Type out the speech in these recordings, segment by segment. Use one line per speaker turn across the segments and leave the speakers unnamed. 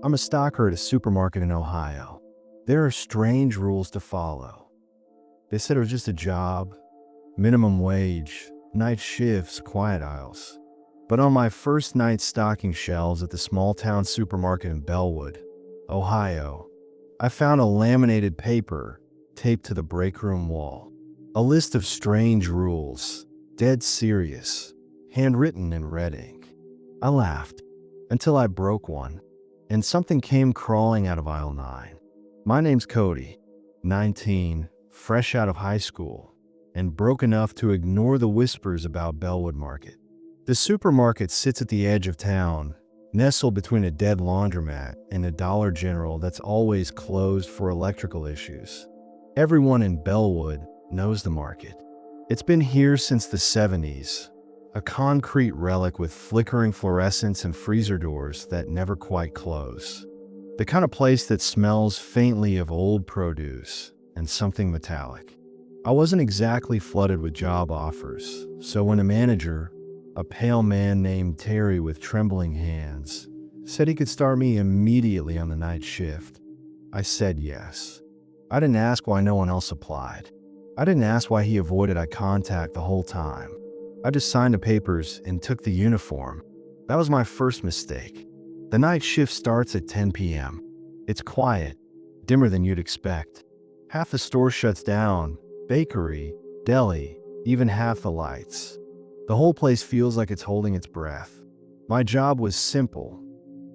I'm a stocker at a supermarket in Ohio. There are strange rules to follow. They said it was just a job, minimum wage, night shifts, quiet aisles. But on my first night stocking shelves at the small town supermarket in Bellwood, Ohio, I found a laminated paper taped to the break room wall. A list of strange rules, dead serious, handwritten in red ink. I laughed until I broke one, and something came crawling out of aisle 9. My name's Cody, 19, fresh out of high school, and broke enough to ignore the whispers about Bellwood Market. The supermarket sits at the edge of town, nestled between a dead laundromat and a Dollar General that's always closed for electrical issues. Everyone in Bellwood knows the market. It's been here since the 70s, a concrete relic with flickering fluorescents and freezer doors that never quite close. The kind of place that smells faintly of old produce and something metallic. I wasn't exactly flooded with job offers, so when a manager, a pale man named Terry with trembling hands, said he could start me immediately on the night shift, I said yes. I didn't ask why no one else applied. I didn't ask why he avoided eye contact the whole time. I just signed the papers and took the uniform. That was my first mistake. The night shift starts at 10 p.m. It's quiet, dimmer than you'd expect. Half the store shuts down, bakery, deli, even half the lights. The whole place feels like it's holding its breath. My job was simple: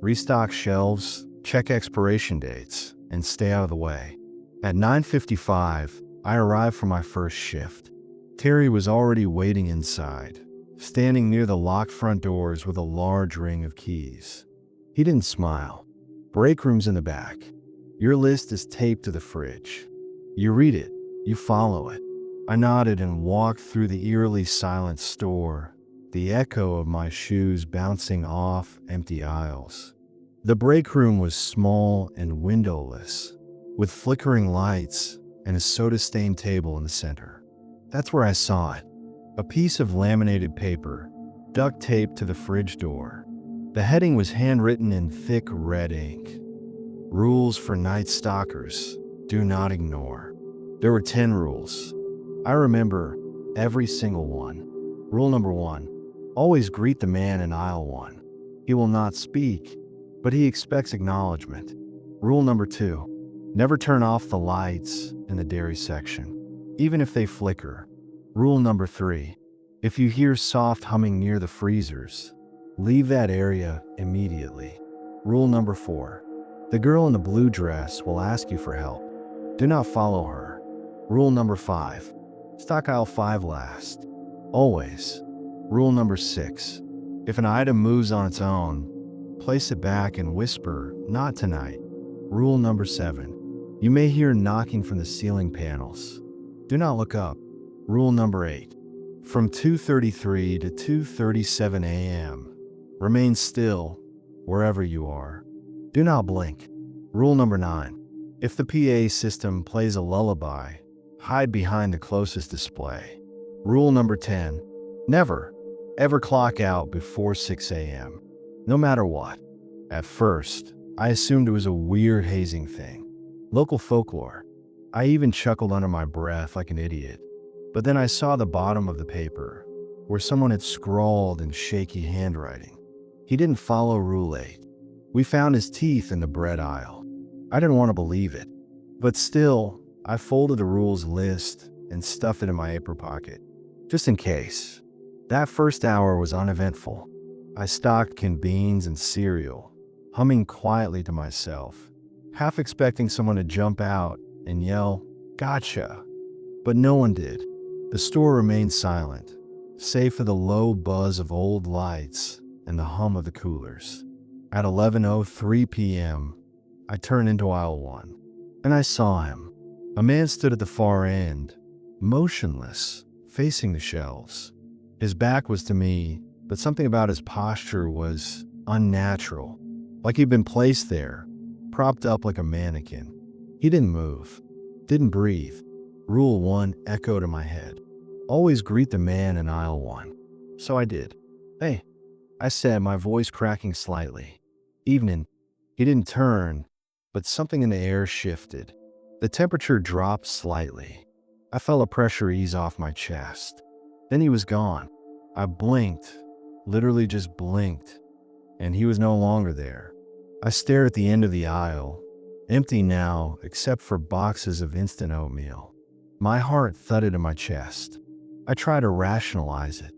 restock shelves, check expiration dates, and stay out of the way. At 9:55, I arrived for my first shift. Terry was already waiting inside, standing near the locked front doors with a large ring of keys. He didn't smile. Break room's in the back. Your list is taped to the fridge. You read it, you follow it. I nodded and walked through the eerily silent store, the echo of my shoes bouncing off empty aisles. The break room was small and windowless, with flickering lights and a soda-stained table in the center. That's where I saw it. A piece of laminated paper, duct taped to the fridge door. The heading was handwritten in thick red ink. Rules for night stalkers: do not ignore. There were 10 rules. I remember every single one. Rule number 1, always greet the man in aisle 1. He will not speak, but he expects acknowledgement. Rule number 2, never turn off the lights in the dairy section, even if they flicker. Rule number 3, if you hear soft humming near the freezers, leave that area immediately. Rule number 4, the girl in the blue dress will ask you for help. Do not follow her. Rule number 5, stock aisle 5 last. Always. Rule number 6, if an item moves on its own, place it back and whisper, "Not tonight." Rule number 7, you may hear knocking from the ceiling panels. Do not look up. Rule number 8, from 2:33 to 2:37 a.m., remain still wherever you are. Do not blink. Rule number 9, if the PA system plays a lullaby, hide behind the closest display. Rule number 10, never, ever clock out before 6 a.m., no matter what. At first, I assumed it was a weird hazing thing, local folklore. I even chuckled under my breath like an idiot. But then I saw the bottom of the paper, where someone had scrawled in shaky handwriting. He didn't follow Rule 8. We found his teeth in the bread aisle. I didn't want to believe it, but still, I folded the rules list and stuffed it in my apron pocket, just in case. That first hour was uneventful. I stocked canned beans and cereal, humming quietly to myself, half expecting someone to jump out and yell, "Gotcha!" But no one did. The store remained silent, save for the low buzz of old lights and the hum of the coolers. At 11:03 p.m., I turned into aisle 1, and I saw him. A man stood at the far end, motionless, facing the shelves. His back was to me, but something about his posture was unnatural, like he'd been placed there, propped up like a mannequin. He didn't move, didn't breathe. Rule 1 echoed in my head. Always greet the man in aisle 1. So I did. "Hey," I said, my voice cracking slightly. "Evening." He didn't turn, but something in the air shifted. The temperature dropped slightly. I felt a pressure ease off my chest. Then he was gone. I blinked, literally just blinked, and he was no longer there. I stared at the end of the aisle, empty now except for boxes of instant oatmeal. My heart thudded in my chest. I tried to rationalize it.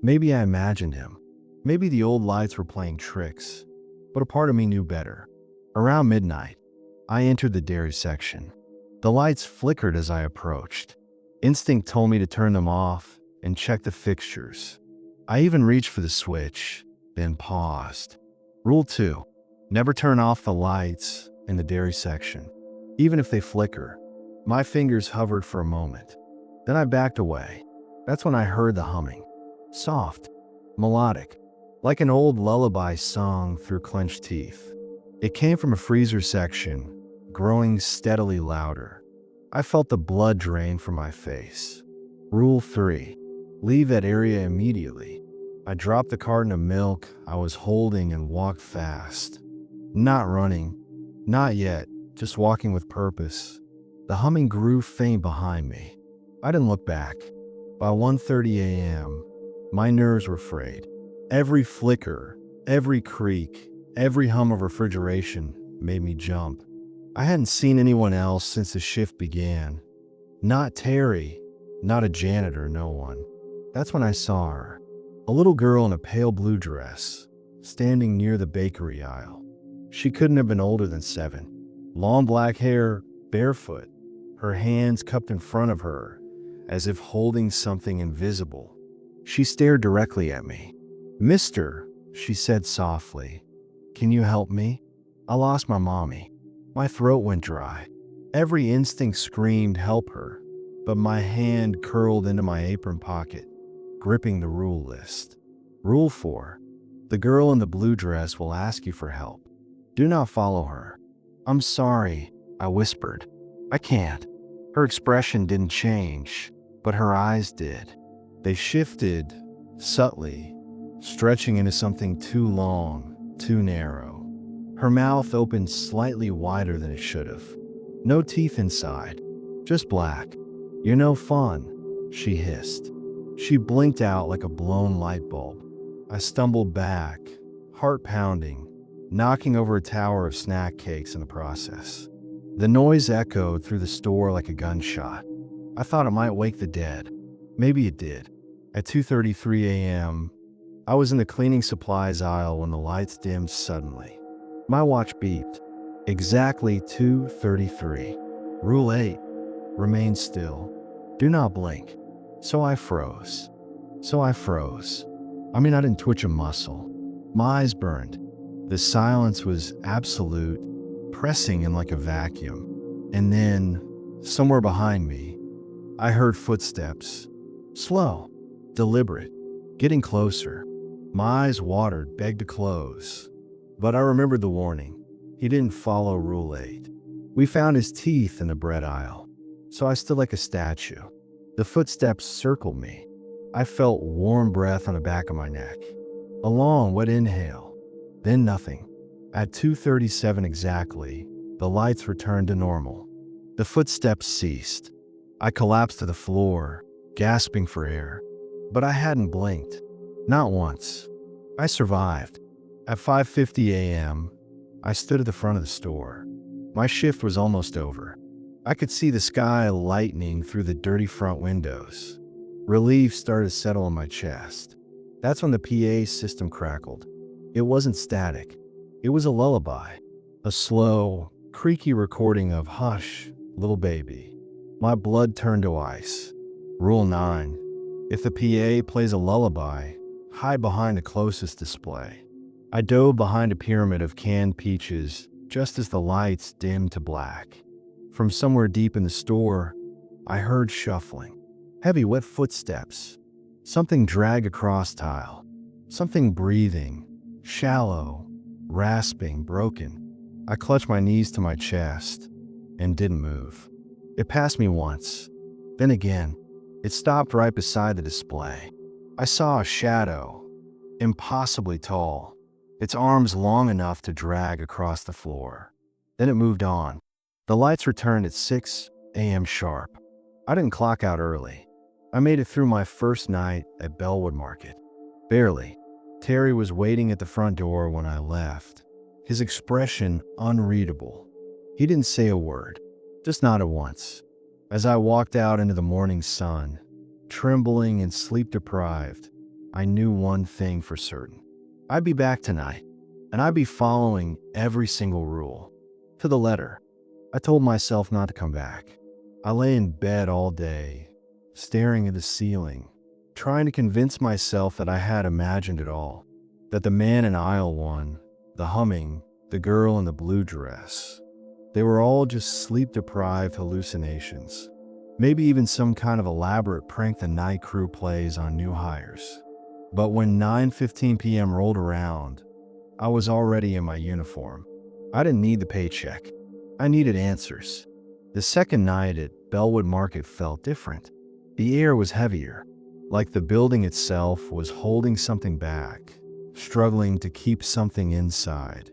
Maybe I imagined him. Maybe the old lights were playing tricks. But a part of me knew better. Around midnight, I entered the dairy section. The lights flickered as I approached. Instinct told me to turn them off and check the fixtures. I even reached for the switch, then paused. Rule 2. Never turn off the lights in the dairy section, even if they flicker. My fingers hovered for a moment. Then I backed away. That's when I heard the humming. Soft, melodic, like an old lullaby sung through clenched teeth. It came from a freezer section, growing steadily louder. I felt the blood drain from my face. Rule 3. Leave that area immediately. I dropped the carton of milk I was holding and walked fast. Not running. Not yet, just walking with purpose. The humming grew faint behind me. I didn't look back. By 1:30 a.m., my nerves were frayed. Every flicker, every creak, every hum of refrigeration made me jump. I hadn't seen anyone else since the shift began. Not Terry, not a janitor, no one. That's when I saw her. A little girl in a pale blue dress, standing near the bakery aisle. She couldn't have been older than 7. Long black hair, barefoot, her hands cupped in front of her, as if holding something invisible. She stared directly at me. "Mister," she said softly, "can you help me? I lost my mommy." My throat went dry. Every instinct screamed help her, but my hand curled into my apron pocket, gripping the rule list. Rule 4. The girl in the blue dress will ask you for help. Do not follow her. "I'm sorry," I whispered. "I can't." Her expression didn't change, but her eyes did. They shifted, subtly, stretching into something too long, too narrow. Her mouth opened slightly wider than it should have. No teeth inside, just black. "You're no fun," she hissed. She blinked out like a blown light bulb. I stumbled back, heart pounding, knocking over a tower of snack cakes in the process. The noise echoed through the store like a gunshot. I thought it might wake the dead. Maybe it did. At 2:33 a.m., I was in the cleaning supplies aisle when the lights dimmed suddenly. My watch beeped. Exactly 2:33. Rule 8. Remain still. Do not blink. So I froze. I didn't twitch a muscle. My eyes burned. The silence was absolute, pressing in like a vacuum. And then, somewhere behind me, I heard footsteps. Slow, deliberate, getting closer. My eyes watered, begged to close. But I remembered the warning. He didn't follow Rule 8. We found his teeth in the bread aisle, so I stood like a statue. The footsteps circled me. I felt warm breath on the back of my neck. A long, wet inhale. Then nothing. At 2:37 exactly, the lights returned to normal. The footsteps ceased. I collapsed to the floor, gasping for air. But I hadn't blinked. Not once. I survived. At 5:50 a.m., I stood at the front of the store. My shift was almost over. I could see the sky lightening through the dirty front windows. Relief started to settle in my chest. That's when the PA system crackled. It wasn't static. It was a lullaby. A slow, creaky recording of "Hush, Little Baby." My blood turned to ice. Rule 9. If the PA plays a lullaby, hide behind the closest display. I dove behind a pyramid of canned peaches just as the lights dimmed to black. From somewhere deep in the store, I heard shuffling. Heavy, wet footsteps. Something dragged across tile. Something breathing. Shallow, rasping, broken. I clutched my knees to my chest and didn't move. It passed me once. Then again. It stopped right beside the display. I saw a shadow, impossibly tall, its arms long enough to drag across the floor. Then it moved on. The lights returned at 6 a.m. sharp. I didn't clock out early. I made it through my first night at Bellwood Market. Barely. Terry was waiting at the front door when I left, his expression unreadable. He didn't say a word, just nodded once. As I walked out into the morning sun, trembling and sleep-deprived, I knew one thing for certain. I'd be back tonight, and I'd be following every single rule. To the letter. I told myself not to come back. I lay in bed all day, staring at the ceiling, trying to convince myself that I had imagined it all. That the man in aisle 1, the humming, the girl in the blue dress, they were all just sleep-deprived hallucinations. Maybe even some kind of elaborate prank the night crew plays on new hires. But when 9:15 p.m. rolled around, I was already in my uniform. I didn't need the paycheck. I needed answers. The second night at Bellwood Market felt different. The air was heavier, like the building itself was holding something back, struggling to keep something inside.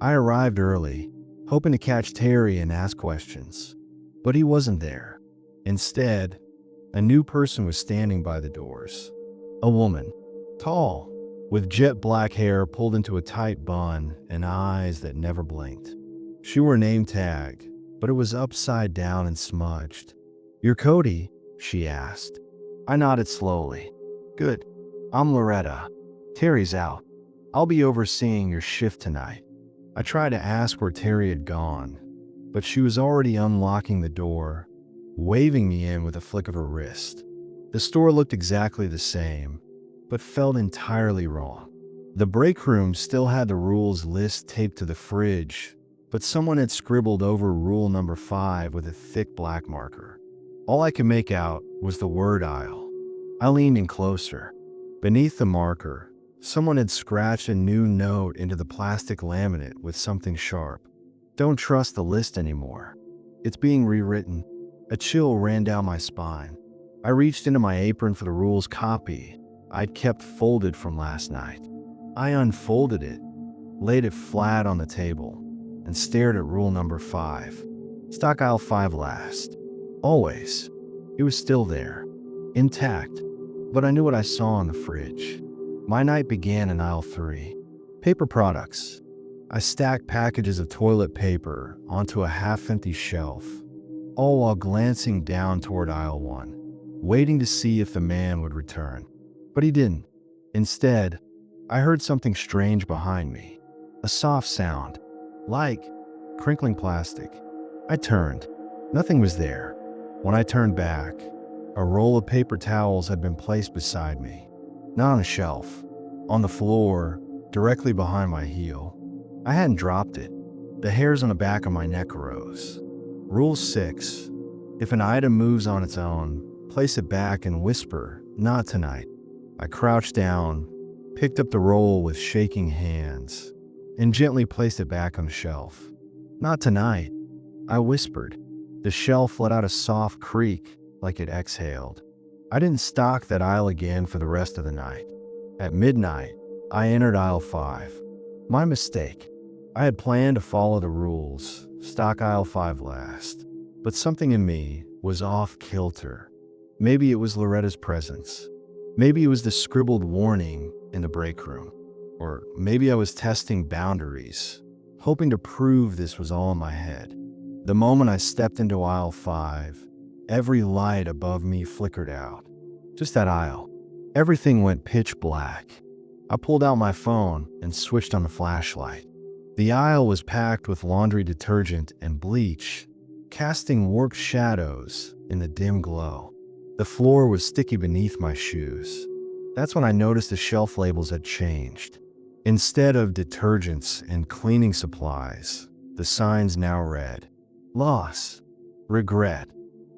I arrived early, hoping to catch Terry and ask questions, but he wasn't there. Instead, a new person was standing by the doors. A woman, tall, with jet black hair pulled into a tight bun and eyes that never blinked. She wore a name tag, but it was upside down and smudged. "You're Cody?" she asked. I nodded slowly. "Good. I'm Loretta. Terry's out. I'll be overseeing your shift tonight." I tried to ask where Terry had gone, but she was already unlocking the door, waving me in with a flick of her wrist. The store looked exactly the same, but felt entirely wrong. The break room still had the rules list taped to the fridge, but someone had scribbled over rule number 5 with a thick black marker. All I could make out was the word aisle. I leaned in closer. Beneath the marker, someone had scratched a new note into the plastic laminate with something sharp. "Don't trust the list anymore. It's being rewritten." A chill ran down my spine. I reached into my apron for the rules copy I'd kept folded from last night. I unfolded it, laid it flat on the table, and stared at rule number 5. Stock aisle 5 last. Always. It was still there, intact, but I knew what I saw in the fridge. My night began in aisle 3. Paper products. I stacked packages of toilet paper onto a half-empty shelf, all while glancing down toward aisle 1, waiting to see if the man would return. But he didn't. Instead, I heard something strange behind me. A soft sound, like crinkling plastic. I turned. Nothing was there. When I turned back, a roll of paper towels had been placed beside me. Not on a shelf. On the floor, directly behind my heel. I hadn't dropped it. The hairs on the back of my neck rose. Rule 6. If an item moves on its own, place it back and whisper, "Not tonight." I crouched down, picked up the roll with shaking hands, and gently placed it back on the shelf. "Not tonight," I whispered. The shelf let out a soft creak like it exhaled. I didn't stock that aisle again for the rest of the night. At midnight, I entered aisle 5. My mistake. I had planned to follow the rules, stock aisle 5 last, but something in me was off kilter. Maybe it was Loretta's presence. Maybe it was the scribbled warning in the break room. Or maybe I was testing boundaries, hoping to prove this was all in my head. The moment I stepped into aisle 5, every light above me flickered out. Just that aisle. Everything went pitch black. I pulled out my phone and switched on the flashlight. The aisle was packed with laundry detergent and bleach, casting warped shadows in the dim glow. The floor was sticky beneath my shoes. That's when I noticed the shelf labels had changed. Instead of detergents and cleaning supplies, the signs now read, "Loss, regret,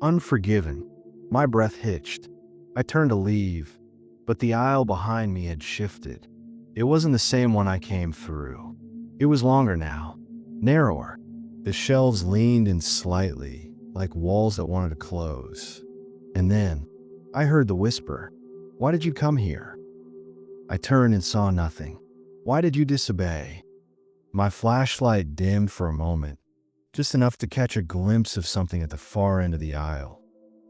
unforgiven." My breath hitched. I turned to leave, but the aisle behind me had shifted. It wasn't the same one I came through. It was longer now, narrower. The shelves leaned in slightly, like walls that wanted to close. And then, I heard the whisper, "Why did you come here?" I turned and saw nothing. Why did you disobey? My flashlight dimmed for a moment, just enough to catch a glimpse of something at the far end of the aisle.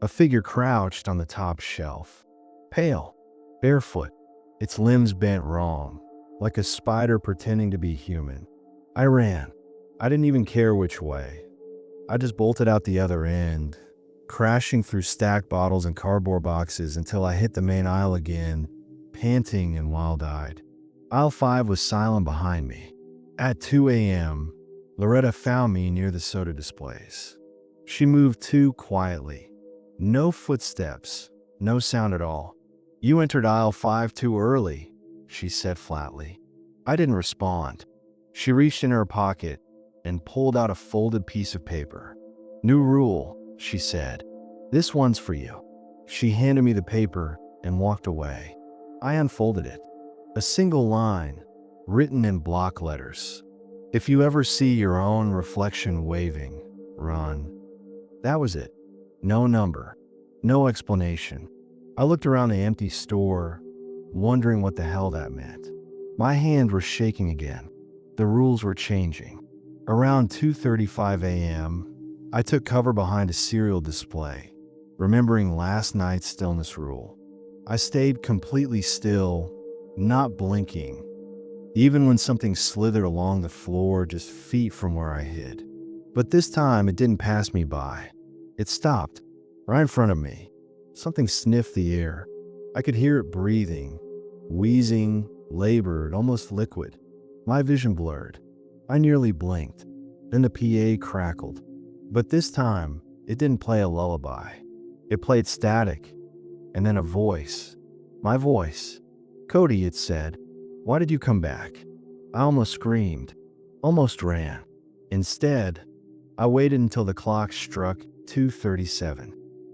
A figure crouched on the top shelf, pale, barefoot, its limbs bent wrong, like a spider pretending to be human. I ran. I didn't even care which way. I just bolted out the other end, crashing through stacked bottles and cardboard boxes until I hit the main aisle again, panting and wild-eyed. Aisle 5 was silent behind me. At 2 a.m., Loretta found me near the soda displays. She moved too quietly. No footsteps, no sound at all. "You entered aisle 5 too early," she said flatly. I didn't respond. She reached in her pocket and pulled out a folded piece of paper. "New rule," she said. "This one's for you." She handed me the paper and walked away. I unfolded it. A single line, written in block letters. "If you ever see your own reflection waving, run." That was it. No number, no explanation. I looked around the empty store, wondering what the hell that meant. My hands were shaking again. The rules were changing. Around 2:35 a.m., I took cover behind a cereal display, remembering last night's stillness rule. I stayed completely still, not blinking, even when something slithered along the floor just feet from where I hid. But this time it didn't pass me by. It stopped, right in front of me. Something sniffed the air. I could hear it breathing, wheezing, labored, almost liquid. My vision blurred. I nearly blinked. Then the PA crackled. But this time, it didn't play a lullaby. It played static, and then a voice. My voice. "Cody," it said, "why did you come back?" I almost screamed, almost ran. Instead, I waited until the clock struck 2:37.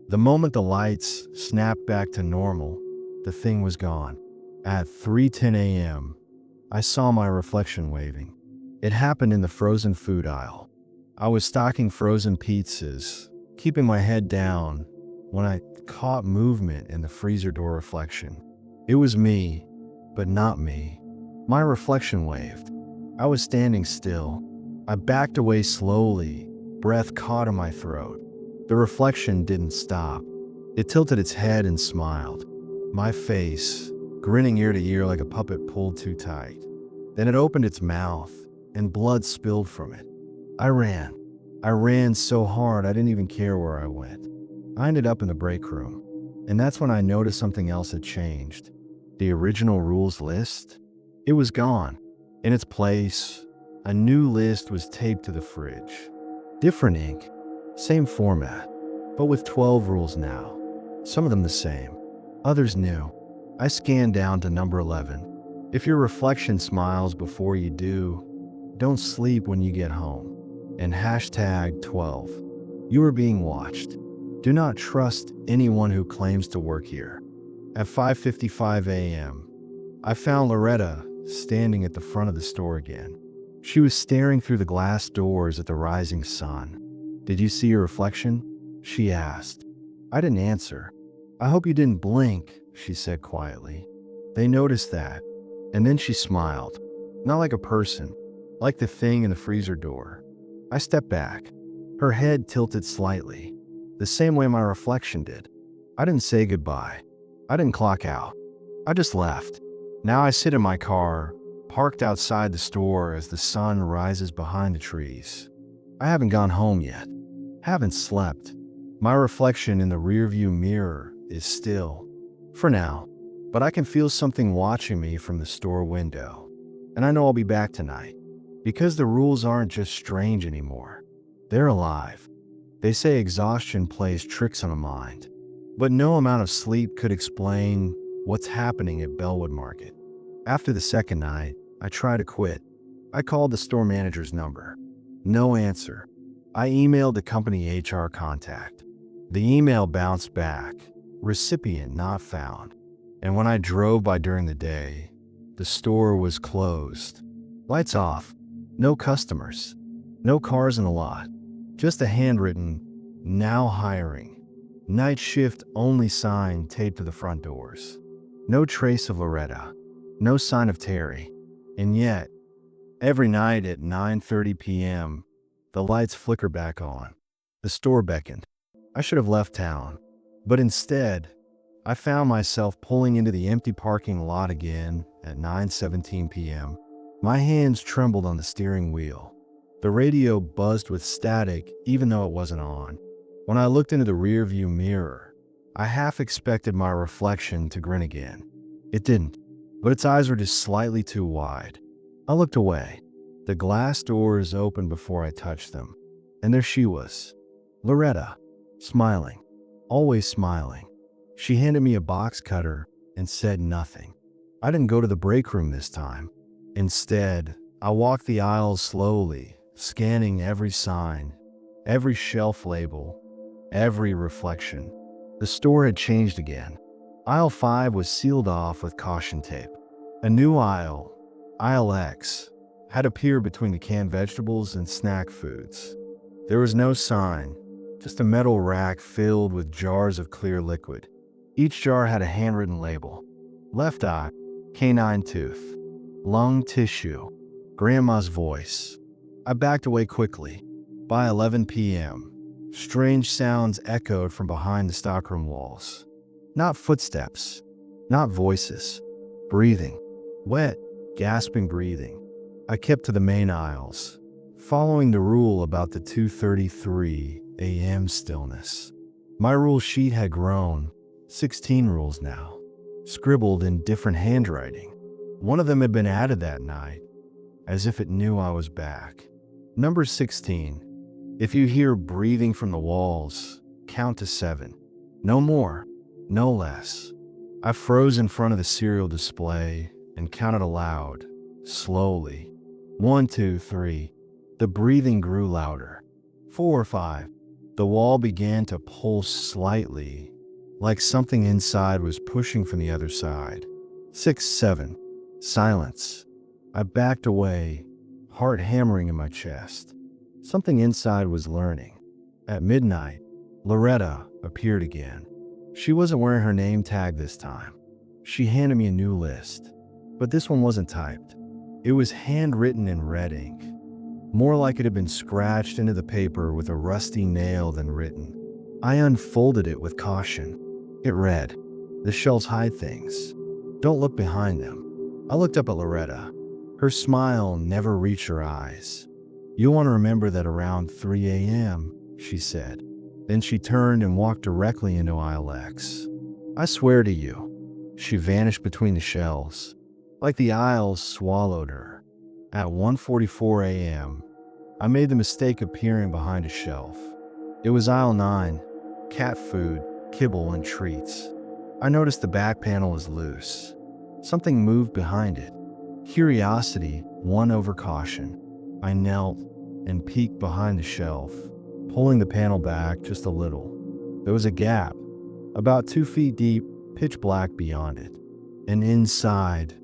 The moment the lights snapped back to normal, the thing was gone. At 3:10 a.m., I saw my reflection waving. It happened in the frozen food aisle. I was stocking frozen pizzas, keeping my head down, when I caught movement in the freezer door reflection. It was me, but not me. My reflection waved. I was standing still. I backed away slowly, breath caught in my throat. The reflection didn't stop. It tilted its head and smiled. My face, grinning ear to ear like a puppet pulled too tight. Then it opened its mouth, and blood spilled from it. I ran. I ran so hard I didn't even care where I went. I ended up in the break room, and that's when I noticed something else had changed. The original rules list? It was gone. In its place, a new list was taped to the fridge. Different ink, same format, but with 12 rules now. Some of them the same, others new. I scanned down to number 11. If your reflection smiles before you do, don't sleep when you get home. And hashtag 12. You are being watched. Do not trust anyone who claims to work here. At 5:55 a.m., I found Loretta standing at the front of the store again. She was staring through the glass doors at the rising sun. "Did you see your reflection?" she asked. I didn't answer. "I hope you didn't blink," she said quietly. "They noticed that." And then she smiled. Not like a person, like the thing in the freezer door. I stepped back. Her head tilted slightly, the same way my reflection did. I didn't say goodbye. I didn't clock out. I just left. Now I sit in my car, parked outside the store as the sun rises behind the trees. I haven't gone home yet. Haven't slept. My reflection in the rearview mirror is still, for now, but I can feel something watching me from the store window. And I know I'll be back tonight, because the rules aren't just strange anymore. They're alive. They say exhaustion plays tricks on the mind, but no amount of sleep could explain what's happening at Bellwood Market. After the second night, I tried to quit. I called the store manager's number. No answer. I emailed the company HR contact. The email bounced back, recipient not found. And when I drove by during the day, the store was closed. Lights off. No customers. No cars in the lot. Just a handwritten, "Now hiring." Night shift only sign taped to the front doors. No trace of Loretta. No sign of Terry. And yet, every night at 9:30 p.m., the lights flicker back on. The store beckoned. I should have left town. But instead, I found myself pulling into the empty parking lot again at 9:17 p.m. My hands trembled on the steering wheel. The radio buzzed with static even though it wasn't on. When I looked into the rearview mirror, I half expected my reflection to grin again. It didn't, but its eyes were just slightly too wide. I looked away. The glass doors opened before I touched them, and there she was, Loretta, smiling, always smiling. She handed me a box cutter and said nothing. I didn't go to the break room this time. Instead, I walked the aisles slowly, scanning every sign, every shelf label, every reflection. The store had changed again. Aisle 5 was sealed off with caution tape. A new aisle, Aisle X, had appeared between the canned vegetables and snack foods. There was no sign, just a metal rack filled with jars of clear liquid. Each jar had a handwritten label. Left eye, canine tooth. Lung tissue, grandma's voice. I backed away quickly. By 11 p.m., strange sounds echoed from behind the stockroom walls. Not footsteps, not voices. Breathing. Wet, gasping breathing. I kept to the main aisles, following the rule about the 2:33 a.m. stillness. My rule sheet had grown, 16 rules now, scribbled in different handwriting. One of them had been added that night, as if it knew I was back. Number 16. If you hear breathing from the walls, count to 7. No more, no less. I froze in front of the cereal display and counted aloud, slowly. 1, 2, 3. The breathing grew louder. 4 or 5. The wall began to pulse slightly, like something inside was pushing from the other side. 6, 7. Silence. I backed away, heart hammering in my chest. Something inside was learning. At midnight, Loretta appeared again. She wasn't wearing her name tag this time. She handed me a new list, but this one wasn't typed. It was handwritten in red ink, more like it had been scratched into the paper with a rusty nail than written. I unfolded it with caution. It read, "The shelves hide things. Don't look behind them." I looked up at Loretta. Her smile never reached her eyes. "You'll want to remember that around 3 a.m., she said. Then she turned and walked directly into aisle X. "I swear to you," she vanished between the shelves, like the aisles swallowed her. At 1:44 a.m., I made the mistake of peering behind a shelf. It was aisle 9, cat food, kibble, and treats. I noticed the back panel was loose. Something moved behind it. Curiosity won over caution. I knelt and peeked behind the shelf, pulling the panel back just a little. There was a gap, about 2 feet deep, pitch black beyond it. And inside,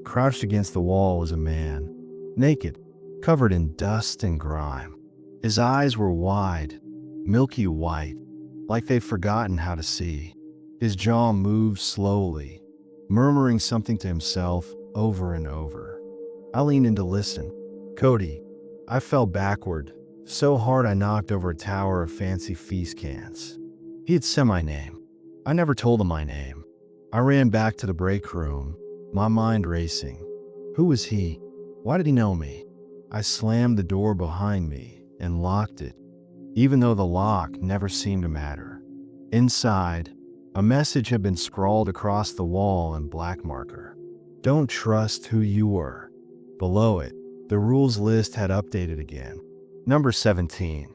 crouched against the wall, was a man, naked, covered in dust and grime. His eyes were wide, milky white, like they'd forgotten how to see. His jaw moved slowly, murmuring something to himself over and over. I leaned in to listen. "Cody." I fell backward, so hard I knocked over a tower of fancy feast cans. He had said my name. I never told him my name. I ran back to the break room, my mind racing. Who was he? Why did he know me? I slammed the door behind me and locked it, even though the lock never seemed to matter. Inside, a message had been scrawled across the wall in black marker. "Don't trust who you were." Below it, the rules list had updated again. Number 17.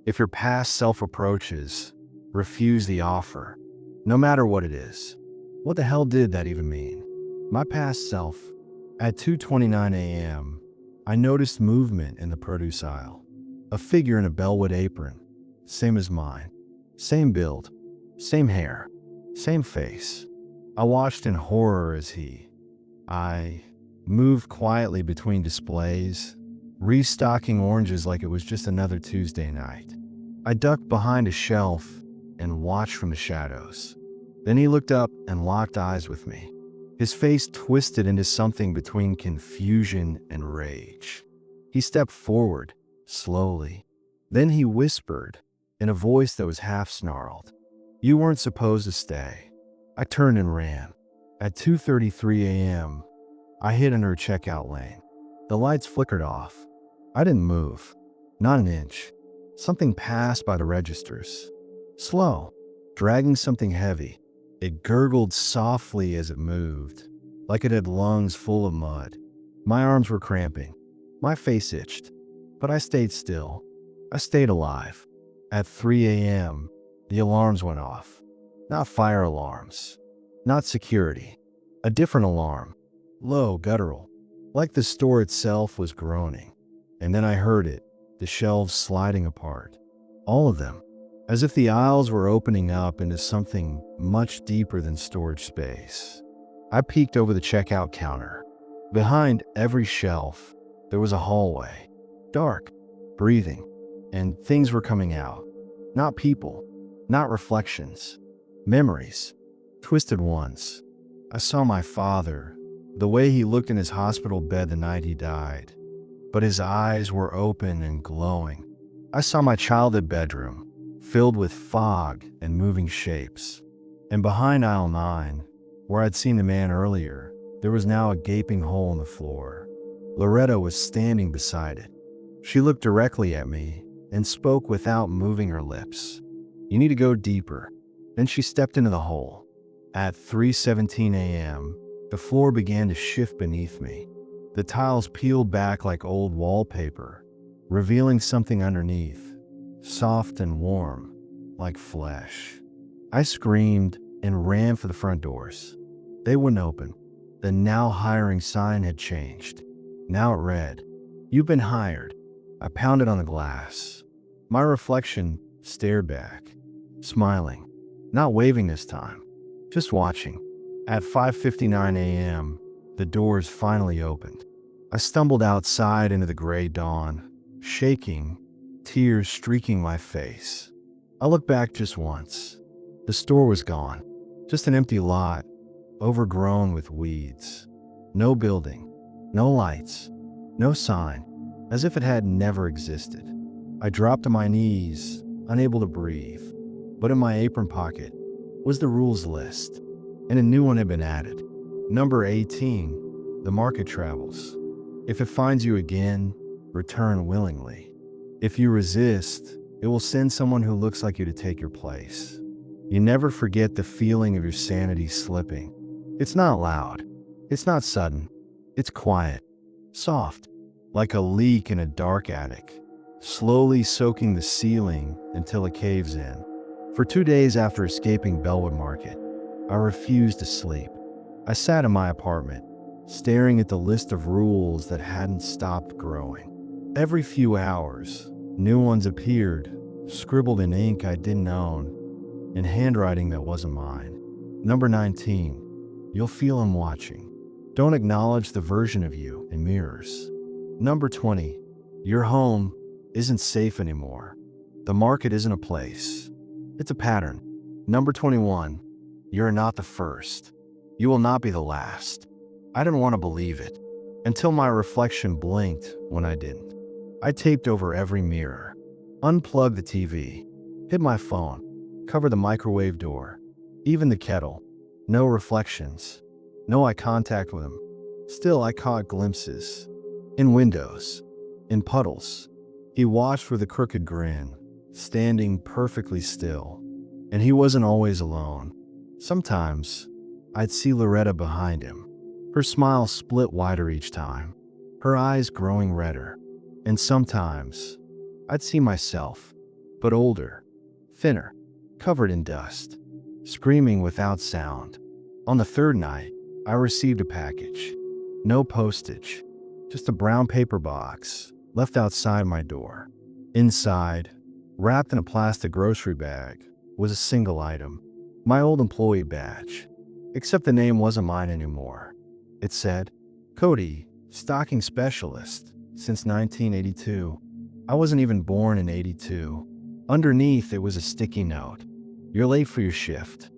If your past self approaches, refuse the offer, no matter what it is. What the hell did that even mean? My past self. At 2:29 a.m., I noticed movement in the produce aisle. A figure in a Bellwood apron, same as mine. Same build, same hair, same face. I watched in horror as I moved quietly between displays, restocking oranges like it was just another Tuesday night. I ducked behind a shelf and watched from the shadows. Then he looked up and locked eyes with me. His face twisted into something between confusion and rage. He stepped forward, slowly. Then he whispered, in a voice that was half snarled, "You weren't supposed to stay." I turned and ran. At 2:33 a.m., I hid under a checkout lane. The lights flickered off. I didn't move. Not an inch. Something passed by the registers. Slow, dragging something heavy. It gurgled softly as it moved, like it had lungs full of mud. My arms were cramping. My face itched. But I stayed still. I stayed alive. At 3 a.m., the alarms went off. Not fire alarms. Not security. A different alarm. Low, guttural. Like the store itself was groaning. And then I heard it, the shelves sliding apart. All of them. As if the aisles were opening up into something much deeper than storage space. I peeked over the checkout counter. Behind every shelf, there was a hallway. Dark, breathing, and things were coming out. Not people, not reflections. Memories. Twisted ones. I saw my father, the way he looked in his hospital bed the night he died. But his eyes were open and glowing. I saw my childhood bedroom, filled with fog and moving shapes. And behind aisle 9, where I'd seen the man earlier, there was now a gaping hole in the floor. Loretta was standing beside it. She looked directly at me and spoke without moving her lips. "You need to go deeper." Then she stepped into the hole. At 3:17 a.m., the floor began to shift beneath me. The tiles peeled back like old wallpaper, revealing something underneath, soft and warm, like flesh. I screamed and ran for the front doors. They wouldn't open. The "now hiring" sign had changed. Now it read, "You've been hired." I pounded on the glass. My reflection stared back, smiling, not waving this time, just watching. At 5:59 a.m., the doors finally opened. I stumbled outside into the gray dawn, shaking, tears streaking my face. I looked back just once. The store was gone. Just an empty lot, overgrown with weeds. No building, no lights, no sign, as if it had never existed. I dropped to my knees, unable to breathe. But in my apron pocket was the rules list, and a new one had been added. Number 18, the market travels. If it finds you again, return willingly. If you resist, it will send someone who looks like you to take your place. You never forget the feeling of your sanity slipping. It's not loud. It's not sudden. It's quiet, soft, like a leak in a dark attic, slowly soaking the ceiling until it caves in. For 2 days after escaping Bellwood Market, I refused to sleep. I sat in my apartment, staring at the list of rules that hadn't stopped growing. Every few hours, new ones appeared, scribbled in ink I didn't own, in handwriting that wasn't mine. Number 19, you'll feel him watching. Don't acknowledge the version of you in mirrors. Number 20, your home isn't safe anymore. The market isn't a place. It's a pattern. Number 21, you're not the first. You will not be the last. I didn't want to believe it, until my reflection blinked when I didn't. I taped over every mirror, unplugged the TV, hid my phone, covered the microwave door, even the kettle. No reflections, no eye contact with him. Still, I caught glimpses. In windows, in puddles. He watched with a crooked grin, standing perfectly still. And he wasn't always alone. Sometimes, I'd see Loretta behind him. Her smile split wider each time, her eyes growing redder. And sometimes, I'd see myself, but older, thinner, covered in dust, screaming without sound. On the third night, I received a package. No postage, just a brown paper box left outside my door. Inside, wrapped in a plastic grocery bag, was a single item, my old employee badge. Except the name wasn't mine anymore. It said, Cody, stocking specialist, since 1982. I wasn't even born in 82. Underneath, it was a sticky note. You're late for your shift.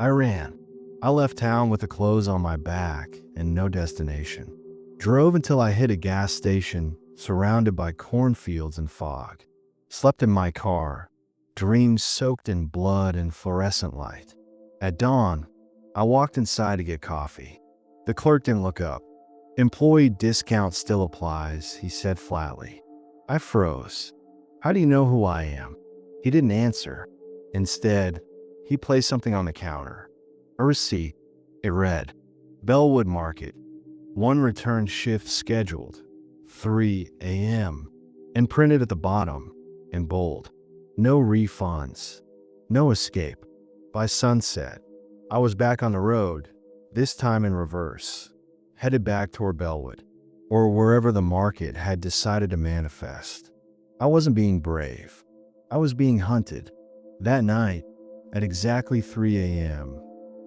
I ran. I left town with the clothes on my back and no destination. Drove until I hit a gas station surrounded by cornfields and fog. Slept in my car, dreams soaked in blood and fluorescent light. At dawn, I walked inside to get coffee. The clerk didn't look up. "Employee discount still applies," he said flatly. I froze. "How do you know who I am?" He didn't answer. Instead, he placed something on the counter. A receipt. It read, "Bellwood Market, 1 return shift scheduled, 3 a.m." and printed at the bottom, in bold, "No refunds, no escape." By sunset, I was back on the road, this time in reverse, headed back toward Bellwood, or wherever the market had decided to manifest. I wasn't being brave. I was being hunted. That night, at exactly 3 a.m.,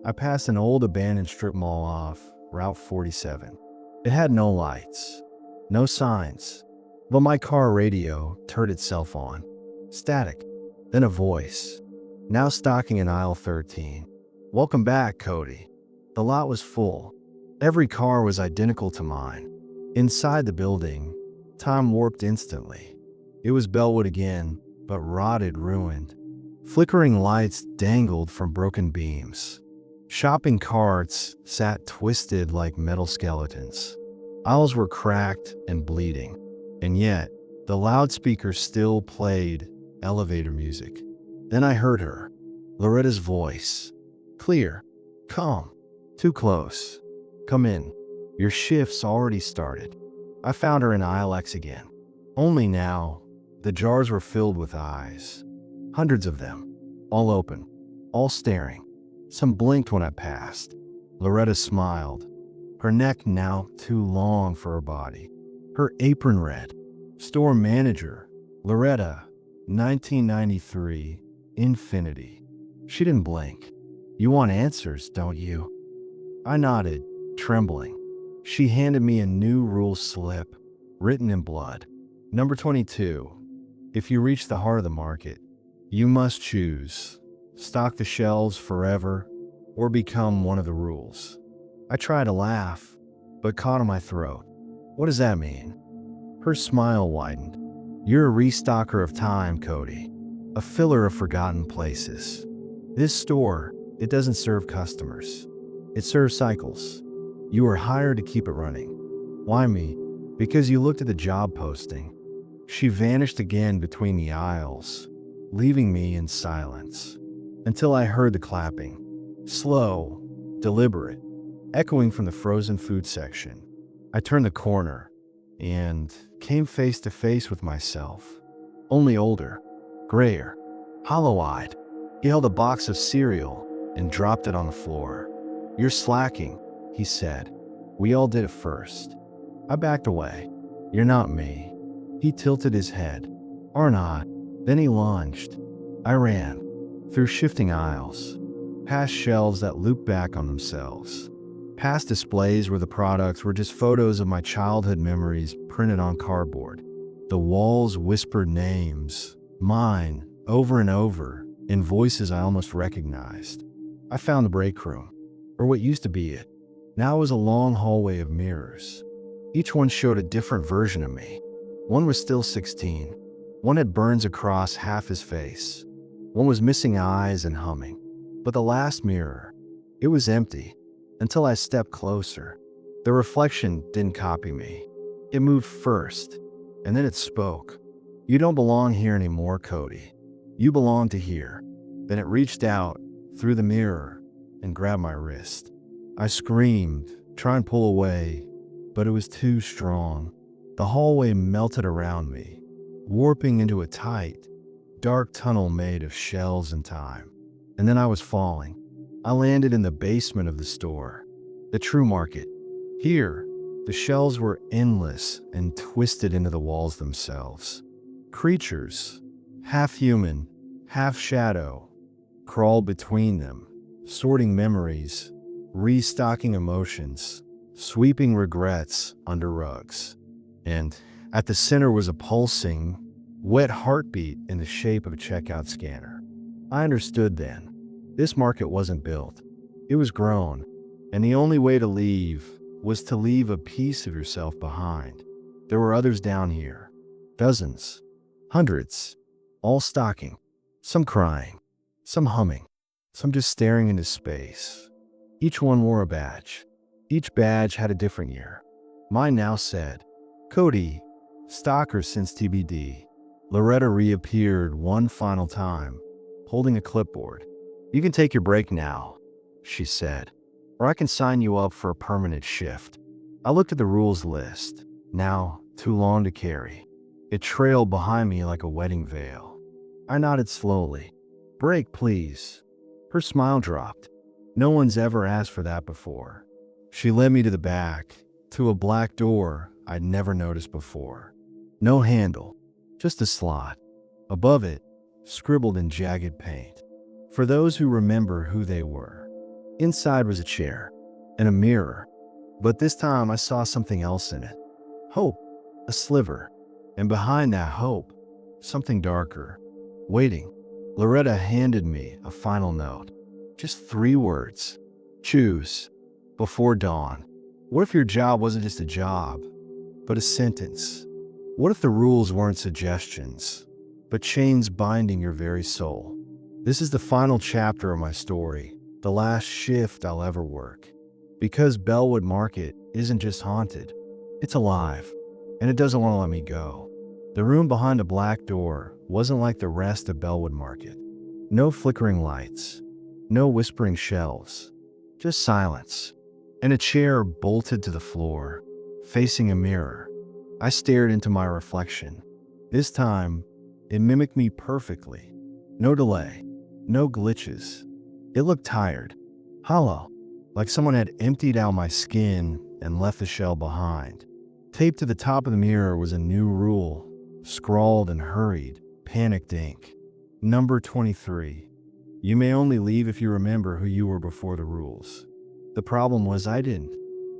I passed an old abandoned strip mall off Route 47. It had no lights, no signs, but my car radio turned itself on. Static. Then a voice, now stalking in aisle 13. "Welcome back, Cody." The lot was full. Every car was identical to mine. Inside the building, time warped instantly. It was Bellwood again, but rotted, ruined. Flickering lights dangled from broken beams. Shopping carts sat twisted like metal skeletons. Aisles were cracked and bleeding. And yet, the loudspeakers still played elevator music. Then I heard her, Loretta's voice. Clear. Calm. Too close. "Come in. Your shift's already started." I found her in aisle X again. Only now, the jars were filled with eyes. Hundreds of them. All open. All staring. Some blinked when I passed. Loretta smiled. Her neck now too long for her body. Her apron read, "Store Manager, Loretta, 1993, Infinity." She didn't blink. "You want answers, don't you?" I nodded, trembling. She handed me a new rule slip, written in blood. Number 22. If you reach the heart of the market, you must choose: stock the shelves forever or become one of the rules. I tried to laugh, but caught in my throat. "What does that mean?" Her smile widened. "You're a restocker of time, Cody. A filler of forgotten places. This store, it doesn't serve customers. It serves cycles. You were hired to keep it running." "Why me?" "Because you looked at the job posting." She vanished again between the aisles, leaving me in silence, until I heard the clapping. Slow, deliberate, echoing from the frozen food section. I turned the corner and came face to face with myself. Only older, grayer, hollow-eyed. He held a box of cereal and dropped it on the floor. "You're slacking," he said. "We all did it first." I backed away. "You're not me." He tilted his head. "Or not." Then he lunged. I ran, through shifting aisles, past shelves that looped back on themselves, past displays where the products were just photos of my childhood memories printed on cardboard. The walls whispered names, mine, over and over, in voices I almost recognized. I found the break room, or what used to be it. Now it was a long hallway of mirrors. Each one showed a different version of me. One was still 16. One had burns across half his face. One was missing eyes and humming. But the last mirror, it was empty, until I stepped closer. The reflection didn't copy me. It moved first, and then it spoke. "You don't belong here anymore, Cody. You belong to here." Then it reached out, through the mirror, and grabbed my wrist. I screamed, trying to pull away, but it was too strong. The hallway melted around me, warping into a tight, dark tunnel made of shells and time. And then I was falling. I landed in the basement of the store, the true market. Here, the shelves were endless and twisted into the walls themselves. Creatures, half human, half shadow, crawled between them, sorting memories, restocking emotions, sweeping regrets under rugs. And at the center was a pulsing, wet heartbeat in the shape of a checkout scanner. I understood then. This market wasn't built. It was grown, and the only way to leave was to leave a piece of yourself behind. There were others down here, dozens, hundreds, all stocking, some crying, some humming, some just staring into space. Each one wore a badge. Each badge had a different year. Mine now said, Cody, stalker since TBD. Loretta reappeared one final time, holding a clipboard. You can take your break now, she said, or I can sign you up for a permanent shift. I looked at the rules list, now too long to carry. It trailed behind me like a wedding veil. I nodded slowly. Break, please. Her smile dropped. No one's ever asked for that before. She led me to the back, to a black door I'd never noticed before. No handle, just a slot. Above it, scribbled in jagged paint. For those who remember who they were. Inside was a chair and a mirror, but this time I saw something else in it. Hope, a sliver, and behind that hope, something darker, waiting. Loretta handed me a final note. Just 3 words. Choose. Before dawn. What if your job wasn't just a job, but a sentence? What if the rules weren't suggestions, but chains binding your very soul? This is the final chapter of my story, the last shift I'll ever work. Because Bellwood Market isn't just haunted, it's alive, and it doesn't want to let me go. The room behind a black door wasn't like the rest of Bellwood Market. No flickering lights, no whispering shelves, just silence, and a chair bolted to the floor, facing a mirror. I stared into my reflection. This time, it mimicked me perfectly. No delay, no glitches. It looked tired, hollow, like someone had emptied out my skin and left the shell behind. Taped to the top of the mirror was a new rule, scrawled in hurried, panicked ink. Number 23. You may only leave if you remember who you were before the rules. The problem was I didn't.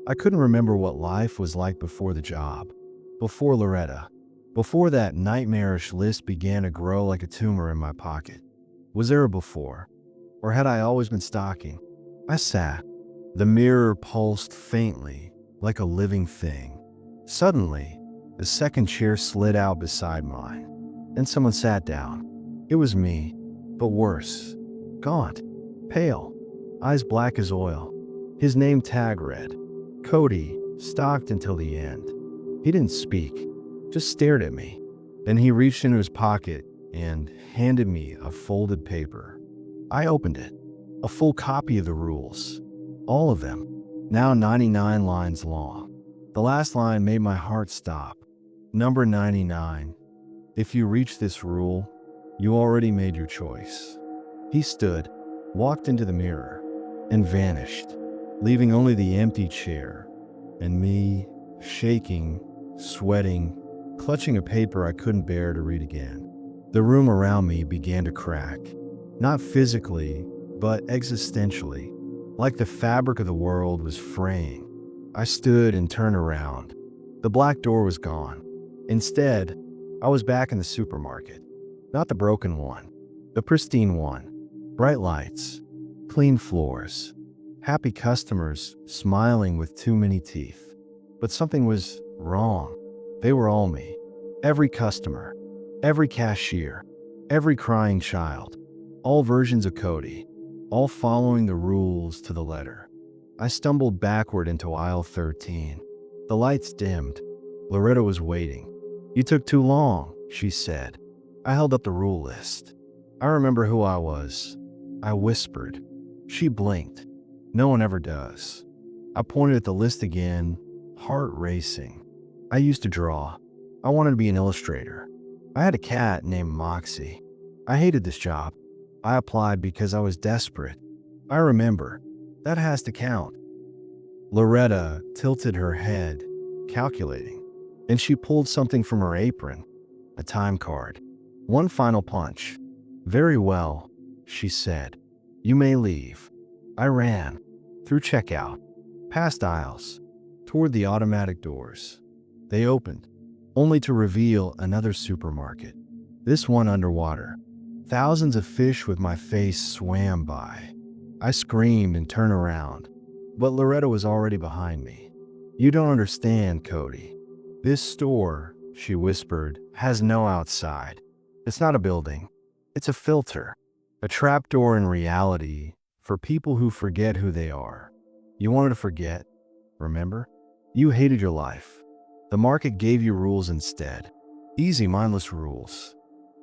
I couldn't remember what life was like before the job, before Loretta, before that nightmarish list began to grow like a tumor in my pocket. Was there a before? Or had I always been stalking? I sat. The mirror pulsed faintly, like a living thing. Suddenly, the second chair slid out beside mine, and someone sat down. It was me, but worse. Gaunt, pale, eyes black as oil. His name tag read, Cody, stalked until the end. He didn't speak, just stared at me. Then he reached into his pocket and handed me a folded paper. I opened it, a full copy of the rules. All of them, now 99 lines long. The last line made my heart stop. Number 99. If you reach this rule, you already made your choice. He stood, walked into the mirror, and vanished, leaving only the empty chair, and me, shaking, sweating, clutching a paper I couldn't bear to read again. The room around me began to crack, not physically, but existentially, like the fabric of the world was fraying. I stood and turned around. The black door was gone. Instead, I was back in the supermarket. Not the broken one, the pristine one. Bright lights, clean floors, happy customers smiling with too many teeth. But something was wrong. They were all me. Every customer, every cashier, every crying child, all versions of Cody, all following the rules to the letter. I stumbled backward into aisle 13. The lights dimmed. Loretta was waiting. You took too long, she said. I held up the rule list. I remember who I was. I whispered. She blinked. No one ever does. I pointed at the list again, heart racing. I used to draw. I wanted to be an illustrator. I had a cat named Moxie. I hated this job. I applied because I was desperate. I remember. That has to count. Loretta tilted her head, calculating, and she pulled something from her apron, a time card. One final punch. Very well, she said. You may leave. I ran, through checkout, past aisles, toward the automatic doors. They opened, only to reveal another supermarket, this one underwater. Thousands of fish with my face swam by. I screamed and turned around, but Loretta was already behind me. "You don't understand, Cody. This store," she whispered, "has no outside. It's not a building. It's a filter. A trapdoor in reality for people who forget who they are. You wanted to forget, remember? You hated your life. The market gave you rules instead. Easy, mindless rules."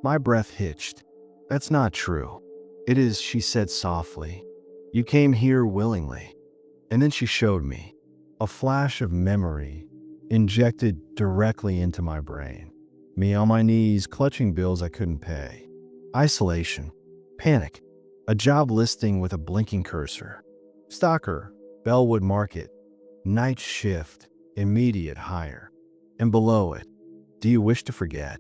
My breath hitched. "That's not true." "It is," she said softly. "You came here willingly." And then she showed me a flash of memory injected directly into my brain. Me on my knees, clutching bills I couldn't pay. Isolation. Panic. A job listing with a blinking cursor. Stalker. Bellwood Market. Night shift. Immediate hire. And below it, "Do you wish to forget?"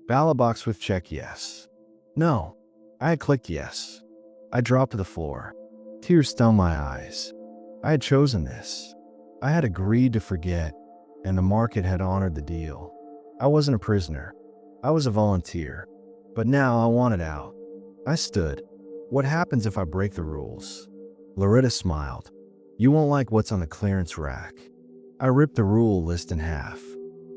Ballot box with check yes. No. I had clicked yes. I dropped to the floor. Tears stung my eyes. I had chosen this. I had agreed to forget, and the market had honored the deal. I wasn't a prisoner. I was a volunteer. But now I wanted out. I stood. "What happens if I break the rules?" Loretta smiled. "You won't like what's on the clearance rack." I ripped the rule list in half.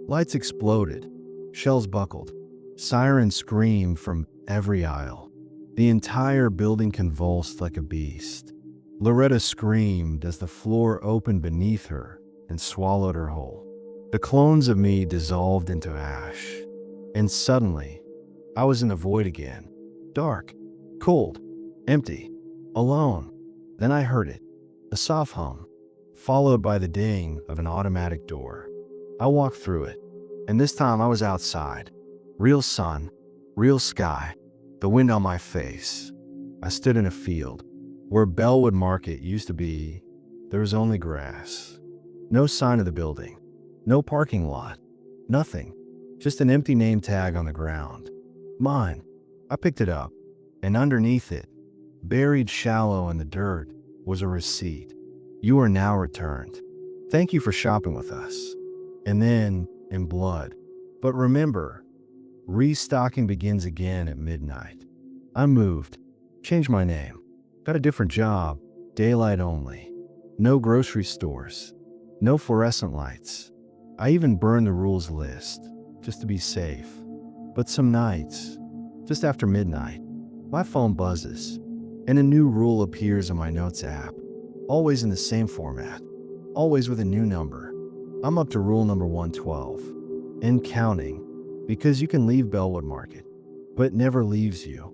Lights exploded. Shells buckled. Sirens screamed from every aisle. The entire building convulsed like a beast. Loretta screamed as the floor opened beneath her and swallowed her whole. The clones of me dissolved into ash. And suddenly, I was in the void again. Dark, cold, empty, alone. Then I heard it, a soft hum, followed by the ding of an automatic door. I walked through it, and this time I was outside. Real sun, real sky, the wind on my face. I stood in a field. Where Bellwood Market used to be, there was only grass. No sign of the building. No parking lot. Nothing. Just an empty name tag on the ground. Mine. I picked it up, and underneath it, buried shallow in the dirt, was a receipt. "You are now returned. Thank you for shopping with us." And then, in blood. "But remember, restocking begins again at midnight." I moved. Changed my name. Got a different job, daylight only. No grocery stores. No fluorescent lights. I even burned the rules list, just to be safe. But some nights, just after midnight, my phone buzzes, and a new rule appears in my notes app. Always in the same format. Always with a new number. I'm up to rule number 112. And counting, because you can leave Bellwood Market, but it never leaves you.